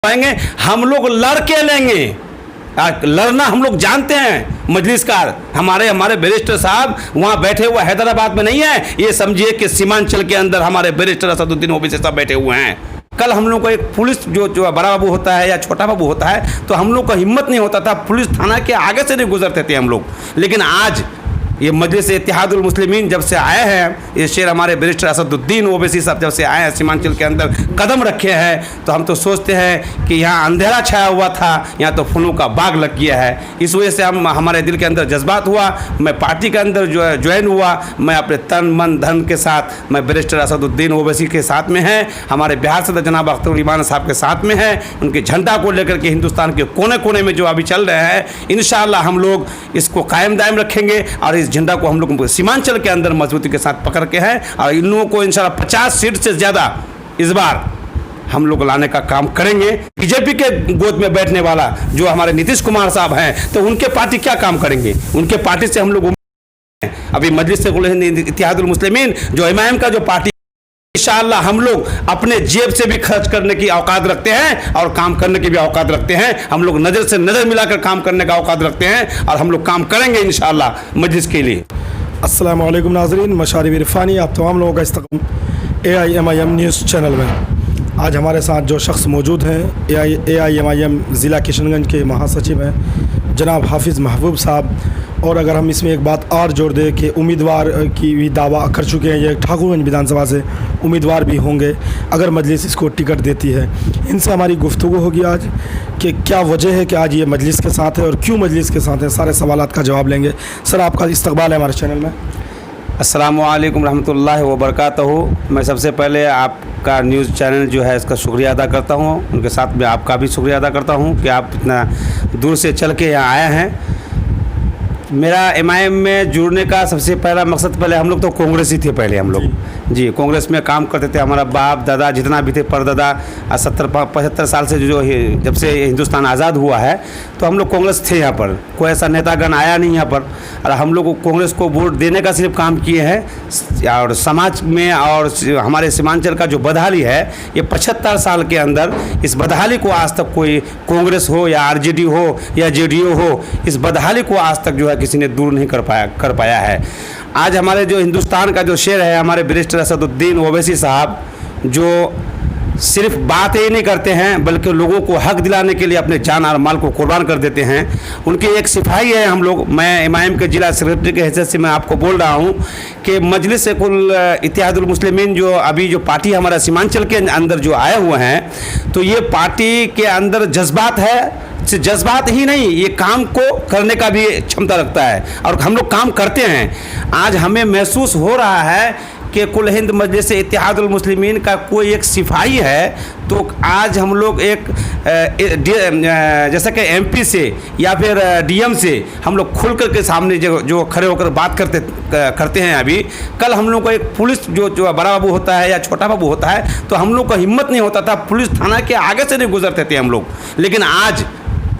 पाएंगे, हम लोग लड़ के लेंगे। लड़ना हम लोग जानते हैं। मजलिसकार हमारे बैरिस्टर साहब वहाँ बैठे हुए हैदराबाद में नहीं है, ये समझिए कि सीमांचल के अंदर हमारे बैरिस्टर असदुद्दीन ओवैसी साहब बैठे हुए हैं। कल हम लोग को एक पुलिस जो बड़ा बाबू होता है या छोटा बाबू होता है, तो हम लोग को हिम्मत नहीं होता था, पुलिस थाना के आगे से नहीं गुजरते थे हम लोग। लेकिन आज ये मजलिस इत्तेहादुल मुस्लिमीन जब से आए हैं, ये शेर हमारे बैरिस्टर असदुद्दीन ओवैसी साहब जब से आए हैं, सीमांचल के अंदर कदम रखे हैं, तो हम तो सोचते हैं कि यहाँ अंधेरा छाया हुआ था, यहाँ तो फूलों का बाग लग गया है। इस वजह से हमारे दिल के अंदर जज्बात हुआ, मैं पार्टी के अंदर ज्वाइन हुआ। मैं अपने तन मन धन के साथ मैं बैरिस्टर असदुद्दीन ओवैसी के साथ में है, हमारे बिहार सदर जनाब अख्तर ईमान साहब के साथ में है। उनके झंडा को लेकर के हिंदुस्तान के कोने कोने में जो अभी चल रहे हैं, इंशाअल्लाह हम लोग इसको कायम दायम रखेंगे और इस झंडा को हम लोग सीमांचल के अंदर मजबूती के साथ पकड़ के हैं और इन लोगों को इंशाल्लाह 50 सीट से ज़्यादा इस बार हम लोग लाने का काम करेंगे। बीजेपी के गोद में बैठने वाला जो हमारे नीतीश कुमार साहब हैं, तो उनके पार्टी क्या काम करेंगे? उनके पार्टी से हम लोग अभी मजलिस इत्तेहादुल मुस्लिमीन जो एमआईएम का जो पार्टी, इंशाअल्लाह हम लोग अपने जेब से भी खर्च करने की औकात रखते हैं और काम करने की भी औकात रखते हैं। हम लोग नज़र से नज़र मिलाकर काम करने का औकात रखते हैं और हम लोग काम करेंगे इंशाअल्लाह मजलिस के लिए। अस्सलाम वालेकुम नाज़रीन, मशारिब इरफानी आप तमाम लोगों का इस्तक़बाल AIMIM न्यूज़ चैनल में। आज हमारे साथ जो शख्स मौजूद हैं AIMIM ज़िला किशनगंज के महासचिव हैं जनाब हाफिज़ महबूब साहब। और अगर हम इसमें एक बात और जोड़ दें कि उम्मीदवार की भी दावा कर चुके हैं, ये ठाकुरगंज विधानसभा से उम्मीदवार भी होंगे अगर मजलिस इसको टिकट देती है। इनसे हमारी गुफ्तगू होगी आज कि क्या वजह है कि आज ये मजलिस के साथ है और क्यों मजलिस के साथ है। सारे सवालात का जवाब लेंगे। सर, आपका इस्तकबाल है हमारे चैनल में। अस्सलामु अलैकुम रहमतुल्लाहि व बरकातहू। मैं सबसे पहले आपका न्यूज़ चैनल जो है इसका शुक्रिया अदा करता हूँ, उनके साथ में आपका भी शुक्रिया अदा करता हूँ कि आप इतना दूर से चल के यहाँ आए हैं। मेरा एमआईएम में जुड़ने का सबसे पहला मकसद, पहले हम लोग तो कांग्रेस ही थे, पहले हम लोग जी कांग्रेस में काम करते थे। हमारा बाप दादा जितना भी थे, परदादा 70-75 साल से जो जब से हिंदुस्तान आज़ाद हुआ है, तो हम लोग कांग्रेस थे। यहाँ पर कोई ऐसा नेतागण आया नहीं यहाँ पर, और हम लोग कांग्रेस को वोट देने का सिर्फ काम किए हैं। और समाज में और हमारे सीमांचल का जो बदहाली है, ये 75 साल के अंदर इस बदहाली को आज तक कोई कांग्रेस हो या आरजेडी हो या जेडीयू हो, इस बदहाली को आज तक जो है किसी ने दूर नहीं कर पाया है। आज हमारे जो हिंदुस्तान का जो शेर है, हमारे बैरिस्टर असदुद्दीन ओवैसी साहब, जो सिर्फ बात ही नहीं करते हैं बल्कि लोगों को हक दिलाने के लिए अपने जान और माल को कुर्बान कर देते हैं। उनके एक सिपाही है हम लोग। मैं एमआईएम के जिला सेक्रेटरी के हैसियत से मैं आपको बोल रहा हूं कि मजलिस इत्तेहादुल मुस्लिमीन जो अभी जो पार्टी हमारा सीमांचल के अंदर जो आए हुए हैं, तो ये पार्टी के अंदर जज्बात है। जज्बात ही नहीं, ये काम को करने का भी क्षमता रखता है और हम लोग काम करते हैं। आज हमें महसूस हो रहा है कि कुल हिंद मजलिस इत्तेहादुल मुस्लिमीन का कोई एक सिपाही है, तो आज हम लोग एक जैसा कि एमपी से या फिर डीएम से हम लोग खुल कर के सामने जो खड़े होकर बात करते हैं। अभी कल हम लोग को एक पुलिस जो बड़ा बाबू होता है या छोटा बाबू होता है, तो हम लोग को हिम्मत नहीं होता था, पुलिस थाना के आगे से नहीं गुजरते थे हम लोग। लेकिन आज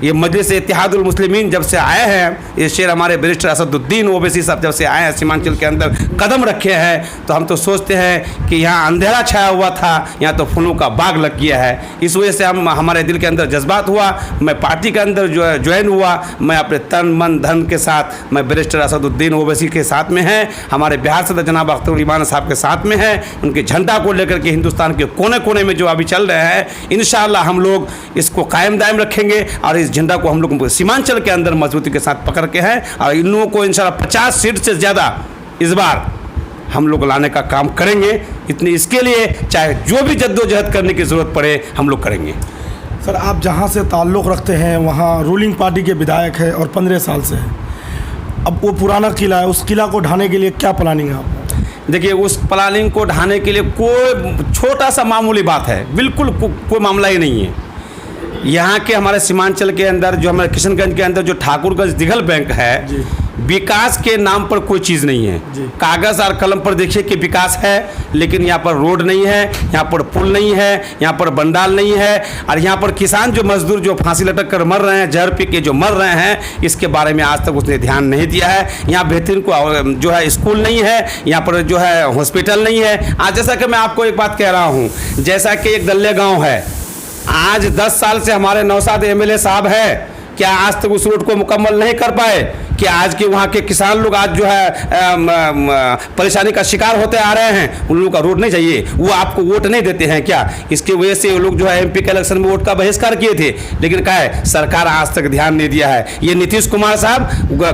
ये मजलिस इत्तेहादुल मुस्लिमीन जब से आए हैं, ये शेर हमारे बैरिस्टर असदुद्दीन ओवैसी साहब जब से आए हैं, सीमांचल के अंदर कदम रखे हैं, तो हम तो सोचते हैं कि यहाँ अंधेरा छाया हुआ था, यहाँ तो फूलों का बाग लग गया है। इस वजह से हमारे दिल के अंदर जज्बात हुआ, मैं पार्टी के अंदर ज्वाइन हुआ। मैं अपने तन मन धन के साथ मैं बैरिस्टर असदुद्दीन ओवैसी के साथ में है, हमारे बिहार सदर जनाब अख्तर ईमान साहब के साथ में है। उनके झंडा को लेकर के हिंदुस्तान के कोने कोने में जो अभी चल रहे हैं, इंशाअल्लाह हम लोग इसको कायम दायम रखेंगे और इस झंडा को हम लोग सीमांचल के अंदर मजबूती के साथ पकड़ के हैं और इन लोगों को इंशाल्लाह 50 सीट से ज़्यादा इस बार हम लोग लाने का काम करेंगे। इतनी इसके लिए चाहे जो भी जद्दोजहद करने की ज़रूरत पड़े हम लोग करेंगे। सर, आप जहां से ताल्लुक़ रखते हैं वहां रूलिंग पार्टी के विधायक है और 15 साल से है। अब वो पुराना किला है, उस किला को ढाने के लिए क्या प्लानिंग है आपका? देखिए, उस प्लानिंग को ढाने के लिए कोई छोटा सा मामूली बात है, बिल्कुल कोई मामला ही नहीं है। यहाँ के हमारे सीमांचल के अंदर जो हमारे किशनगंज के अंदर जो ठाकुरगंज दिघल बैंक है, विकास के नाम पर कोई चीज़ नहीं है। कागज़ और कलम पर देखिए कि विकास है, लेकिन यहाँ पर रोड नहीं है, यहाँ पर पुल नहीं है, यहाँ पर बंडाल नहीं है, और यहाँ पर किसान जो मजदूर जो फांसी लटक कर मर रहे हैं, जहर पी के जो मर रहे हैं, इसके बारे में आज तक उसने ध्यान नहीं दिया है। यहाँ बेहतरीन को जो है स्कूल नहीं है, यहाँ पर जो है हॉस्पिटल नहीं है। आज जैसा कि मैं आपको एक बात कह रहा हूँ, जैसा कि एक दल्ले गाँव है, आज 10 साल से हमारे नौसाद एमएलए साहब है, क्या आज तक उस रोड को मुकम्मल नहीं कर पाए? कि आज के वहाँ के किसान लोग आज जो है परेशानी का शिकार होते आ रहे हैं। उन लोगों का रोड नहीं चाहिए, वो आपको वोट नहीं देते हैं क्या? इसकी वजह से वो लोग जो है एमपी के इलेक्शन में वोट का बहिष्कार किए थे, लेकिन क्या है, सरकार आज तक ध्यान नहीं दिया है। ये नीतीश कुमार साहब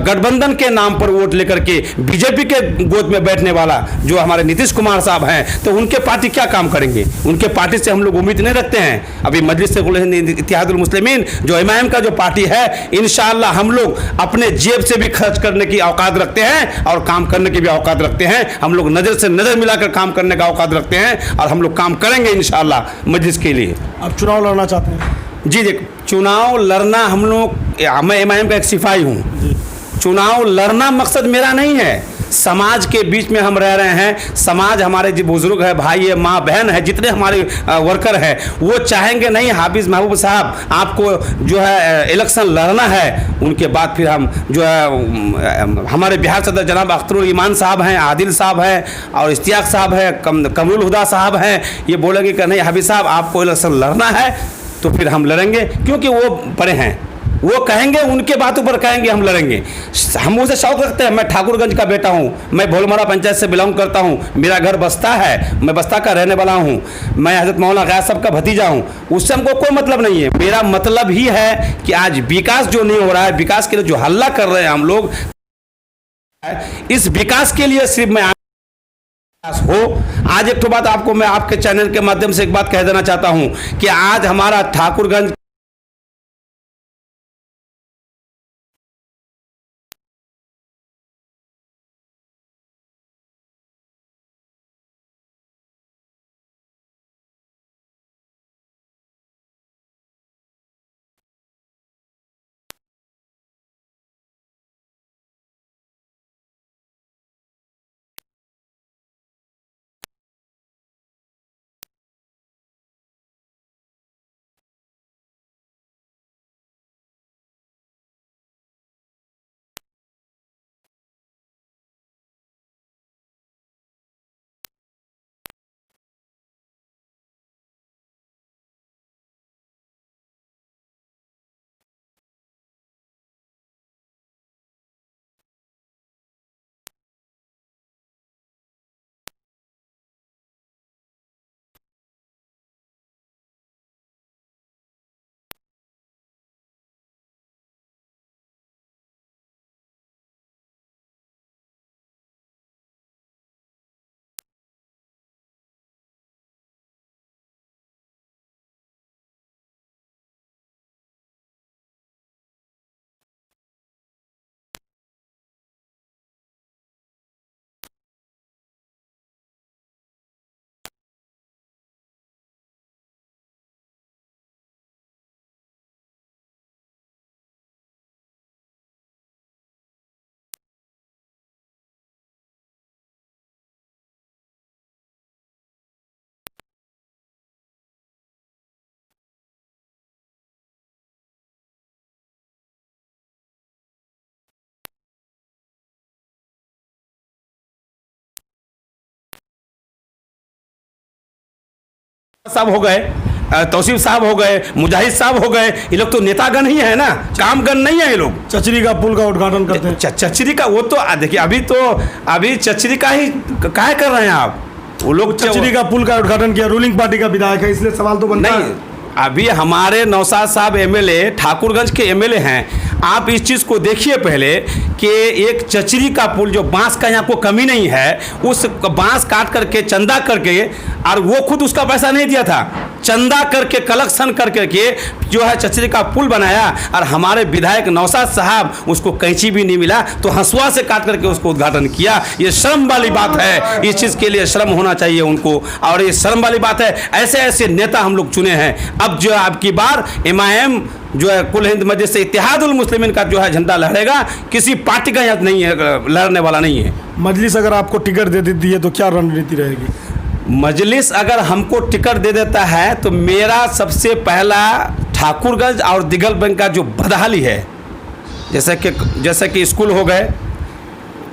गठबंधन के नाम पर वोट लेकर के बीजेपी के गोद में बैठने वाला जो हमारे नीतीश कुमार साहब हैं, तो उनके पार्टी क्या काम करेंगे? उनके पार्टी से हम लोग उम्मीद नहीं रखते हैं। अभी मजलिस इत्तेहादुल मुस्लिमीन जो इमाम का जो पार्टी है, इंशाअल्लाह हम लोग अपने जेब से भी खर्च करने की औकात रखते हैं और काम करने की भी औकात रखते हैं। हम लोग नज़र से नज़र मिलाकर काम करने का औकात रखते हैं और हम लोग काम करेंगे इंशाअल्लाह मजलिस के लिए। आप चुनाव लड़ना चाहते हैं? जी जी, चुनाव लड़ना हम लोग, मैं इमाम का एक सिपाही हूँ। चुनाव लड़ना मकसद मेरा नहीं है। समाज के बीच में हम रह रहे हैं, समाज हमारे जो बुजुर्ग है, भाई है, माँ बहन है, जितने हमारे वर्कर हैं, वो चाहेंगे नहीं हाफिज़ महबूब साहब आपको जो है इलेक्शन लड़ना है। उनके बाद फिर हम जो है हमारे बिहार सदर जनाब अख्तरुल ईमान साहब हैं, आदिल साहब हैं और इश्तियाक साहब हैं, कमरुल हुदा साहब हैं, ये बोलेंगे कि नहीं हाफिज़ साहब आपको इलेक्शन लड़ना है, तो फिर हम लड़ेंगे, क्योंकि वो बड़े हैं। वो कहेंगे, उनके बातों पर कहेंगे, हम लड़ेंगे। हम उसे शौक रखते हैं। मैं ठाकुरगंज का बेटा हूँ, मैं भोलमारा पंचायत से बिलोंग करता हूँ, मेरा घर बस्ता है, मैं बस्ता का रहने वाला हूँ, मैं हज़रत मौलाना गयास साहब का भतीजा हूँ। उससे हमको कोई मतलब नहीं है। मेरा मतलब ही है कि आज विकास जो नहीं हो रहा है, विकास के लिए जो हल्ला कर रहे हैं हम लोग, इस विकास के लिए सिर्फ मैं हो। आज एक तो बात आपको मैं आपके चैनल के माध्यम से एक बात कह देना चाहता हूँ कि आज हमारा ठाकुरगंज साहब हो गए, तौसीफ साहब हो गए, मुजाहिद साहब हो गए, ये लोग तो नेतागण ही है ना, कामगण नहीं है ये लोग। चचरी का पुल का उद्घाटन करते हैं। चचरी का वो तो देखिए, अभी चचरी का ही काहे कर रहे हैं आप? वो लोग चचरी का पुल का उद्घाटन किया, रूलिंग पार्टी का विधायक है, इसलिए सवाल तो बनता नहीं। अभी हमारे नौसाद साहब एमएलए ठाकुरगंज के एमएलए हैं। आप इस चीज़ को देखिए पहले कि एक चचरी का पुल जो बांस का यहाँ को कमी नहीं है, उस बांस काट करके चंदा करके, और वो खुद उसका पैसा नहीं दिया था, चंदा करके कलेक्शन करके जो है चचरी का पुल बनाया। और हमारे विधायक नौसाद साहब उसको कैंची भी नहीं मिला तो हंसुआ से काट करके उसको उद्घाटन किया। ये शर्म वाली बात है, इस चीज़ के लिए शर्म होना चाहिए उनको। और ये शर्म वाली बात है, ऐसे ऐसे नेता हम लोग चुने हैं। अब जो है आपकी बार इमाम जो है कुल हिंद मजलिस से इत्तेहादुल मुस्लिमीन का जो है झंडा लहरेगा, किसी पार्टी का यहाँ नहीं है, लड़ने वाला नहीं है। मजलिस अगर आपको टिकट दे देती है तो क्या रणनीति रहेगी? मजलिस अगर हमको टिकट दे देता है तो मेरा सबसे पहला ठाकुरगंज और दिगल बैंक का जो बदहाली है, जैसे कि स्कूल हो गए,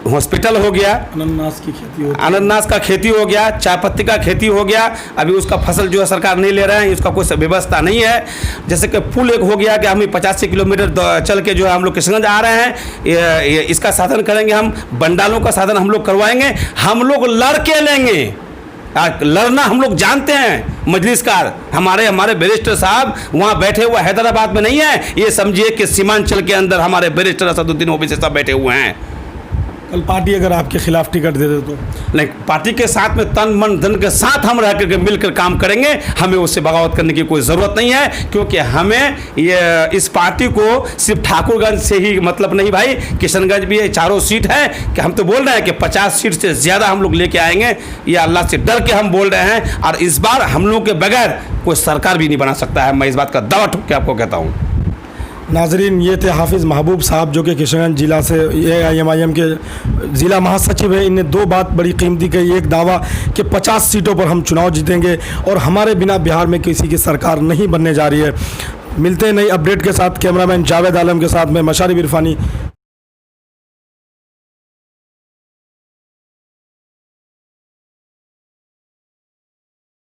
हॉस्पिटल हो गया, अनानास की खेती होती है। अनानास का खेती हो गया, चाय पत्ती का खेती हो गया। अभी उसका फसल जो है सरकार नहीं ले रहे हैं, उसका कोई व्यवस्था नहीं है। जैसे कि पुल एक हो गया कि हम 85 किलोमीटर चल के जो है हम लोग किशनगंज आ रहे हैं, इसका साधन करेंगे, हम बंडालों का साधन हम लोग करवाएंगे, हम लोग लड़ के लेंगे। लड़ना हम लोग जानते हैं। मजलिसकार हमारे बैरिस्टर साहब वहाँ बैठे हुए हैदराबाद में नहीं है, ये समझिए कि सीमांचल के अंदर हमारे बैरिस्टर असदुद्दीन ओवैसी साहब बैठे हुए हैं। कल पार्टी अगर आपके खिलाफ टिकट दे दे तो? नहीं, पार्टी के साथ में तन मन धन के साथ हम रह करके मिलकर काम करेंगे। हमें उससे बगावत करने की कोई ज़रूरत नहीं है, क्योंकि हमें ये इस पार्टी को सिर्फ ठाकुरगंज से ही मतलब नहीं भाई, किशनगंज भी है, चारों सीट है कि हम तो बोल रहे हैं कि 50 सीट से ज़्यादा हम लोग लेके आएंगे। ये अल्लाह से डर के हम बोल रहे हैं, और इस बार हम लोग के बगैर कोई सरकार भी नहीं बना सकता है। मैं इस बात का दावा ठोक के आपको कहता हूँ। नाजरीन, ये थे हाफिज़ महबूब साहब जो कि किशनगंज जिला से AIMIM के ज़िला महासचिव है। इनने दो बात बड़ी कीमती कही। एक दावा कि 50 सीटों पर हम चुनाव जीतेंगे और हमारे बिना बिहार में किसी की सरकार नहीं बनने जा रही है। मिलते हैं नई अपडेट के साथ। कैमरामैन जावेद आलम के साथ मैं मशारिब इरफानी,